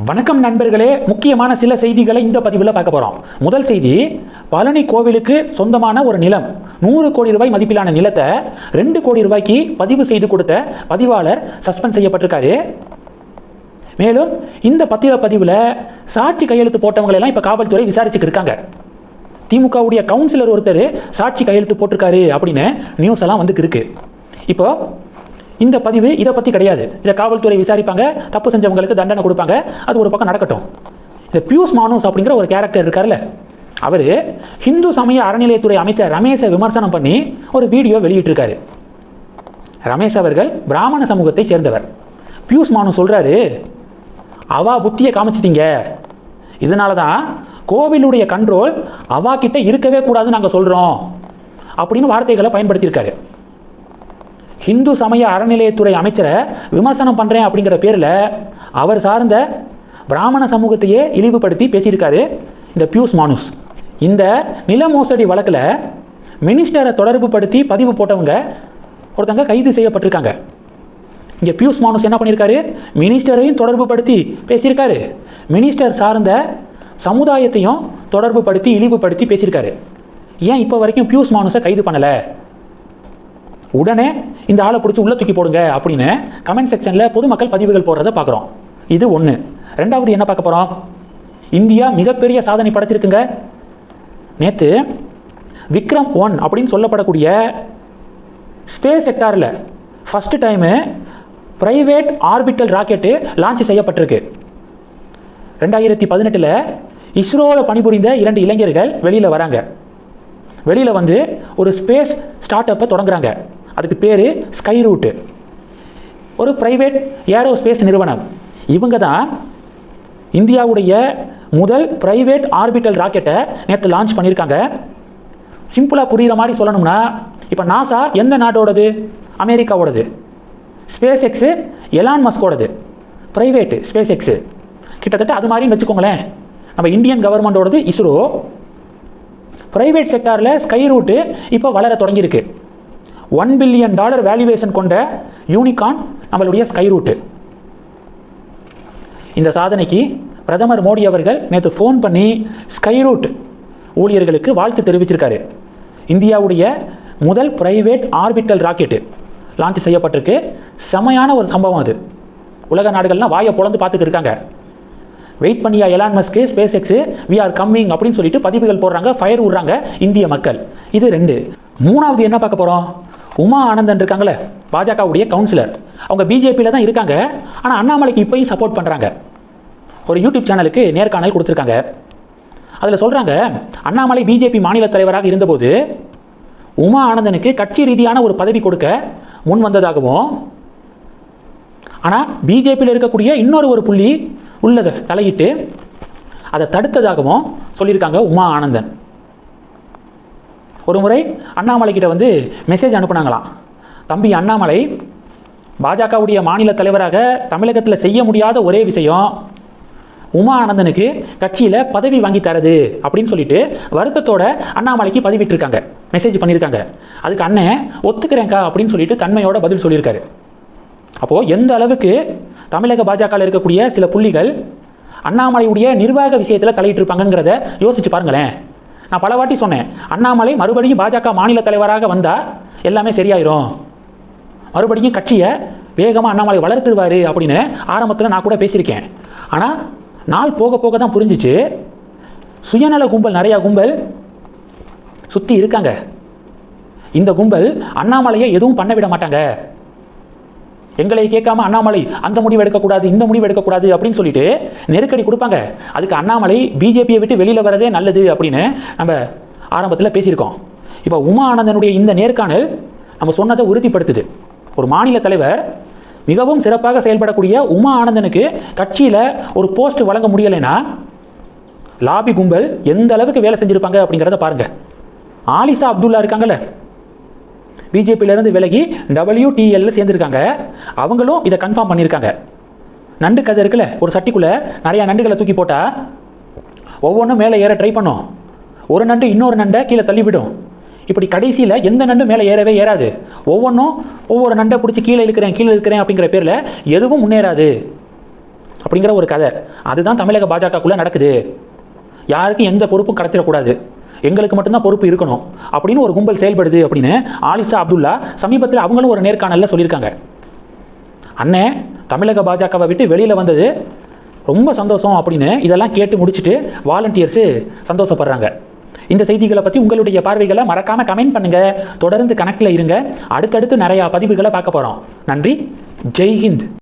வணக்கம் நண்பர்களே, முக்கியமான சில செய்திகளை இந்த பதிவில் பார்க்க போகிறோம். முதல் செய்தி, பழனி கோவிலுக்கு சொந்தமான ஒரு நிலம் 100 கோடி ரூபாய் மதிப்பிலான நிலத்தை 2 கோடி ரூபாய்க்கு பதிவு செய்து கொடுத்த பதிவாளர் சஸ்பெண்ட் செய்யப்பட்டிருக்காரு. மேலும் இந்த பத்திரப்பதிவில் சாட்சி கையெழுத்து போட்டவங்களெல்லாம் இப்போ காவல்துறை விசாரிச்சுட்டு இருக்காங்க. திமுகவுடைய கவுன்சிலர் ஒருத்தர் சாட்சி கையெழுத்து போட்டிருக்காரு அப்படின்னு நியூஸ் எல்லாம் வந்துக்கு இருக்கு. இப்போ இந்த பதிவு இதை பற்றி கிடையாது. இதை காவல்துறை விசாரிப்பாங்க, தப்பு செஞ்சவங்களுக்கு தண்டனை கொடுப்பாங்க, அது ஒரு பக்கம் நடக்கட்டும். இந்த பியூஸ் மானூஸ் அப்படிங்கிற ஒரு கேரக்டர் இருக்கார்ல, அவர் ஹிந்து சமய அறநிலையத்துறை அமைச்சர் ரமேஷை விமர்சனம் பண்ணி ஒரு வீடியோ வெளியிட்டிருக்காரு. ரமேஷ் அவர்கள் பிராமண சமூகத்தை சேர்ந்தவர். பியூஸ் மானூஸ் சொல்கிறாரு, அவா புத்தியை காமிச்சிட்டீங்க, இதனால தான் கோவிலுடைய கண்ட்ரோல் அவா கிட்ட இருக்கவே கூடாதுன்னு நாங்கள் சொல்கிறோம் அப்படின்னு வார்த்தைகளை பயன்படுத்தியிருக்காரு. ஹிந்து சமய அறநிலையத்துறை அமைச்சரை விமர்சனம் பண்ணுறேன் அப்படிங்கிற பேரில் அவர் சார்ந்த பிராமண சமூகத்தையே இழிவுபடுத்தி பேசியிருக்காரு இந்த பியூஸ் மானூஸ். இந்த நில மோசடி வழக்கில் மினிஸ்டரை தொடர்பு படுத்தி பதிவு போட்டவங்க ஒருத்தங்க கைது செய்யப்பட்டிருக்காங்க. இங்கே பியூஸ் மானூஸ் என்ன பண்ணியிருக்காரு, மினிஸ்டரையும் தொடர்பு படுத்தி பேசியிருக்காரு, மினிஸ்டர் சார்ந்த சமுதாயத்தையும் தொடர்பு படுத்தி இழிவுபடுத்தி பேசியிருக்காரு. ஏன் இப்போ வரைக்கும் பியூஸ் மானூஸை கைது பண்ணலை? உடனே இந்த ஆளை பிடிச்சி உள்ள தூக்கி போடுங்க அப்படின்னு கமெண்ட் செக்ஷனில் பொதுமக்கள் பதிவுகள் போடுறத பார்க்குறோம். இது ஒன்று. ரெண்டாவது என்ன பார்க்க போகிறோம், இந்தியா மிகப்பெரிய சாதனை படைச்சிருக்குங்க. நேற்று விக்ரம் 1 அப்படின்னு சொல்லப்படக்கூடிய ஸ்பேஸ் செக்டாரில் first time private orbital rocket launch செய்யப்பட்டிருக்கு. 2018 இஸ்ரோவில் பணிபுரிந்த 2 இளைஞர்கள் வெளியில் வராங்க. வெளியில் வந்து ஒரு ஸ்பேஸ் ஸ்டார்ட் அப்பை தொடங்குறாங்க. அதுக்கு பேர் ஸ்கை ரூட், ஒரு ப்ரைவேட் ஏரோஸ்பேஸ் நிறுவனம். இவங்க தான் இந்தியாவுடைய முதல் ப்ரைவேட் ஆர்பிட்டல் ராக்கெட்டை நேற்று லான்ச் பண்ணியிருக்காங்க. சிம்பிளாக புரிகிற மாதிரி சொல்லணும்னா, இப்போ நாசா எந்த நாட்டோடது? அமெரிக்காவோடது. ஸ்பேஸ் எக்ஸு எலான் மஸ்கோடது, ப்ரைவேட்டு ஸ்பேஸ் எக்ஸு. கிட்டத்தட்ட அது மாதிரின்னு வச்சுக்கோங்களேன். நம்ம இந்தியன் கவர்மெண்டோடது இஸ்ரோ. ப்ரைவேட் செக்டாரில் ஸ்கை ரூட்டு இப்போ வளர தொடங்கியிருக்கு. $1 பில்லியன் வேல்யூவேஷன் கொண்ட யூனிகார்ன் நம்மளுடைய ஸ்கை ரூட்டு. இந்த சாதனைக்கு பிரதமர் மோடி அவர்கள் நேற்று ஃபோன் பண்ணி ஸ்கை ரூட் ஊழியர்களுக்கு வாழ்த்து தெரிவிச்சிருக்காரு. இந்தியாவுடைய முதல் ப்ரைவேட் ஆர்பிட்டல் ராக்கெட்டு லான்ச் செய்யப்பட்டிருக்கு. செமையான ஒரு சம்பவம் அது. உலக நாடுகள்லாம் வாயை பொழந்து பார்த்துட்டு இருக்காங்க. வெயிட் பண்ணியா எலான் மஸ்க்கு, space X, we are coming அப்படின்னு சொல்லிட்டு பதிவுகள் போடுறாங்க, ஃபயர் விடுறாங்க இந்திய மக்கள். இது 2. மூணாவது என்ன பார்க்க போகிறோம், உமா ஆனந்தன் இருக்காங்களே, பாஜகவுடைய கவுன்சிலர். அவங்க பிஜேபியில் தான் இருக்காங்க, ஆனால் அண்ணாமலைக்கு இப்போயும் சப்போர்ட் பண்ணுறாங்க. ஒரு யூடியூப் சேனலுக்கு நேர்காணல் கொடுத்துருக்காங்க. அதில் சொல்கிறாங்க, அண்ணாமலை பிஜேபி மாநில தலைவராக இருந்தபோது உமா ஆனந்தனுக்கு கட்சி ரீதியான ஒரு பதவி கொடுக்க முன் வந்ததாகவும், ஆனால் பிஜேபியில் இருக்கக்கூடிய இன்னொரு புள்ளி உள்ளதை தலையிட்டு அதை தடுத்ததாகவும் சொல்லியிருக்காங்க உமா ஆனந்தன். ஒரு முறை அண்ணாமலை கிட்ட வந்து மெசேஜ் அனுப்புனாங்களாம், தம்பி அண்ணாமலை, பாஜகவுடைய மாநில தலைவராக தமிழகத்தில் செய்ய முடியாத ஒரே விஷயம் உமா ஆனந்தனுக்கு கட்சியில் பதவி வாங்கி தரது அப்படின்னு சொல்லிட்டு வருத்தத்தோட அண்ணாமலைக்கு பதிவிட்டிருக்காங்க, மெசேஜ் பண்ணியிருக்காங்க. அதுக்கு அண்ணன் ஒத்துக்கிறேங்க்கா அப்படின்னு சொல்லிட்டு தன்மையோட பதில் சொல்லியிருக்காரு. அப்போது எந்த அளவுக்கு தமிழக பாஜகவில் இருக்கக்கூடிய சில புள்ளிகள் அண்ணாமலையுடைய நிர்வாக விஷயத்தில் தலையிட்டிருப்பாங்கிறத யோசிச்சு பாருங்களேன். நான் பல வாட்டி சொன்னேன், அண்ணாமலை மறுபடியும் பாஜக மாநில தலைவராக வந்தால் எல்லாமே சரியாயிரும், மறுபடியும் கட்சியை வேகமாக அண்ணாமலை வளர்த்துருவார் அப்படின்னு ஆரம்பத்தில் நான் கூட பேசியிருக்கேன். ஆனால் நாள் போக போக தான் புரிஞ்சிச்சு, சுயநல கும்பல், நிறையா கும்பல் சுற்றி இருக்காங்க. இந்த கும்பல் அண்ணாமலையை எதுவும் பண்ண விட மாட்டாங்க. எங்களை கேட்காம அண்ணாமலை அந்த முடிவு எடுக்கக்கூடாது, இந்த முடிவு எடுக்கக்கூடாது அப்படின்னு சொல்லிட்டு நெருக்கடி கொடுப்பாங்க. அதுக்கு அண்ணாமலை பிஜேபியை விட்டு வெளியில் வரதே நல்லது அப்படின்னு நம்ம ஆரம்பத்தில் பேசியிருக்கோம். இப்போ உமா ஆனந்தனுடைய இந்த நேர்காணல் நம்ம சொன்னதை உறுதிப்படுத்துது. ஒரு மாநில தலைவர் மிகவும் சிறப்பாக செயல்படக்கூடிய உமா ஆனந்தனுக்கு கட்சியில் ஒரு போஸ்ட் வழங்க முடியலைன்னா லாபி கும்பல் எந்த அளவுக்கு வேலை செஞ்சுருப்பாங்க அப்படிங்கிறத பாருங்கள். ஆலிசா அப்துல்லா இருக்காங்கல்ல, பிஜேபியிலேருந்து விலகி WTL சேர்ந்துருக்காங்க. அவங்களும் இதை கன்ஃபார்ம் பண்ணியிருக்காங்க. நண்டு கதை இருக்குல்ல, ஒரு சட்டிக்குள்ளே நிறையா நண்டுகளை தூக்கி போட்டால் ஒவ்வொன்றும் மேலே ஏற ட்ரை பண்ணும், ஒரு நண்டு இன்னொரு நண்டை கீழே தள்ளிவிடும். இப்படி கடைசியில் எந்த நண்டும் மேலே ஏறவே ஏறாது. ஒவ்வொன்றும் ஒவ்வொரு நண்டை பிடிச்சி கீழே இழுக்கிறேன் அப்படிங்கிற பேரில் எதுவும் முன்னேறாது. அப்போ அப்படிங்கிற ஒரு கதை. அதுதான் தமிழக பாஜகக்குள்ளே நடக்குது. யாருக்கும் எந்த பொறுப்பும் கடத்திடக்கூடாது, எங்களுக்கு மட்டும்தான் பொறுப்பு இருக்கணும் அப்படின்னு ஒரு கும்பல் செயல்படுது அப்படின்னு ஆலிசா அப்துல்லா சமீபத்தில் அவங்களும் ஒரு நேர்காணலில் சொல்லியிருக்காங்க. அண்ணே தமிழக பாஜகவை விட்டு வெளியில் வந்தது ரொம்ப சந்தோஷம் அப்படின்னு இதெல்லாம் கேட்டு முடிச்சுட்டு வாலண்டியர்ஸு சந்தோஷப்படுறாங்க. இந்த செய்திகளை பற்றி உங்களுடைய பார்வைகளை மறக்காமல் கமெண்ட் பண்ணுங்கள். தொடர்ந்து கணக்கில் இருங்க. அடுத்தடுத்து நிறையா பதிவுகளை பார்க்க போகிறோம். நன்றி. ஜெய் ஹிந்த்.